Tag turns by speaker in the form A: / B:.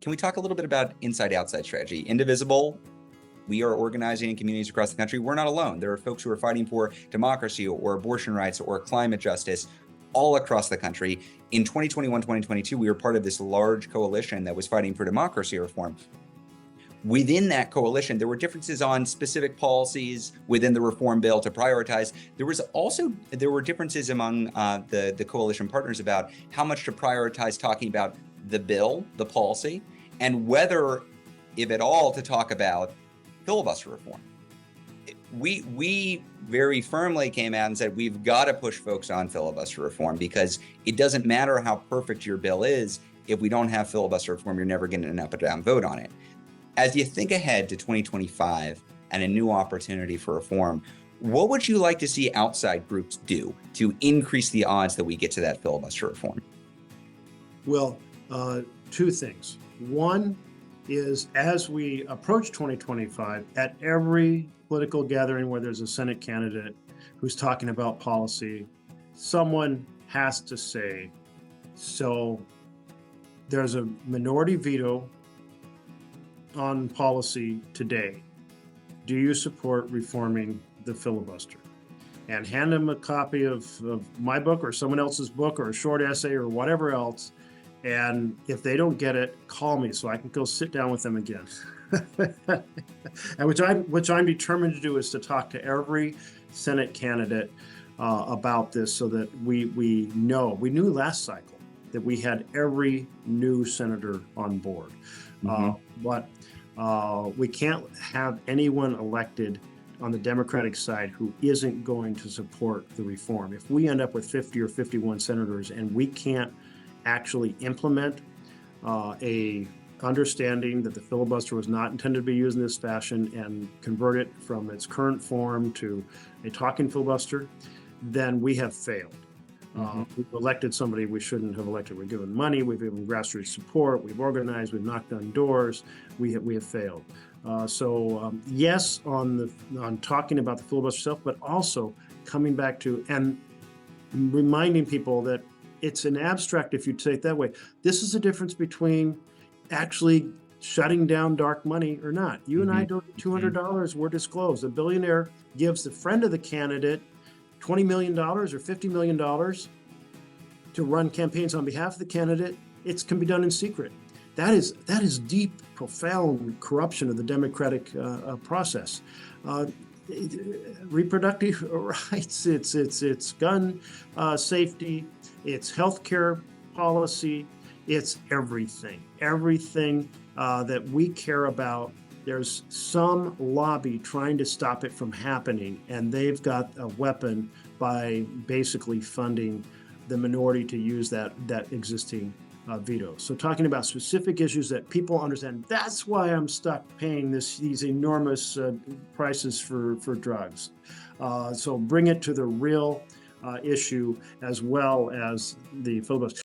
A: Can we talk a little bit about inside-outside strategy? Indivisible, we are organizing in communities across the country. We're not alone. There are folks who are fighting for democracy or abortion rights or climate justice all across the country. In 2021, 2022, we were part of this large coalition that was fighting for democracy reform. Within that coalition, there were differences on specific policies within the reform bill to prioritize. There were differences among the coalition partners about how much to prioritize talking about the bill, the policy, and whether, if at all, to talk about filibuster reform. We very firmly came out and said we've got to push folks on filibuster reform, because it doesn't matter how perfect your bill is. If we don't have filibuster reform, you're never getting an up or down vote on it. As you think ahead to 2025 and a new opportunity for reform, what would you like to see outside groups do to increase the odds that we get to that filibuster reform?
B: Well, two things. One is, as we approach 2025, at every political gathering where there's a Senate candidate who's talking about policy, someone has to say, so there's a minority veto on policy today. Do you support reforming the filibuster? And hand them a copy of my book or someone else's book or a short essay or whatever else. And if they don't get it, call me so I can go sit down with them again. And which I'm determined to do is to talk to every Senate candidate about this, so that we knew last cycle that we had every new senator on board. But we can't have anyone elected on the Democratic side who isn't going to support the reform. If we end up with 50 or 51 senators and we can't actually implement a understanding that the filibuster was not intended to be used in this fashion and convert it from its current form to a talking filibuster, then we have failed. We've elected somebody we shouldn't have elected. We've given money, we've given grassroots support, we've organized, we've knocked on doors. We have failed. Yes, on talking about the filibuster itself, but also coming back to and reminding people that it's an abstract, if you take it that way. This is the difference between actually shutting down dark money or not. You and I donate $200, we're disclosed. A billionaire gives the friend of the candidate $20 million or $50 million to run campaigns on behalf of the candidate. It can be done in secret. That is deep, profound corruption of the democratic process. Reproductive rights, it's gun safety, it's healthcare policy, it's everything that we care about. There's some lobby trying to stop it from happening, and they've got a weapon by basically funding the minority to use that existing veto. So talking about specific issues that people understand, that's why I'm stuck paying these enormous prices for drugs. So bring it to the real issue as well as the filibuster.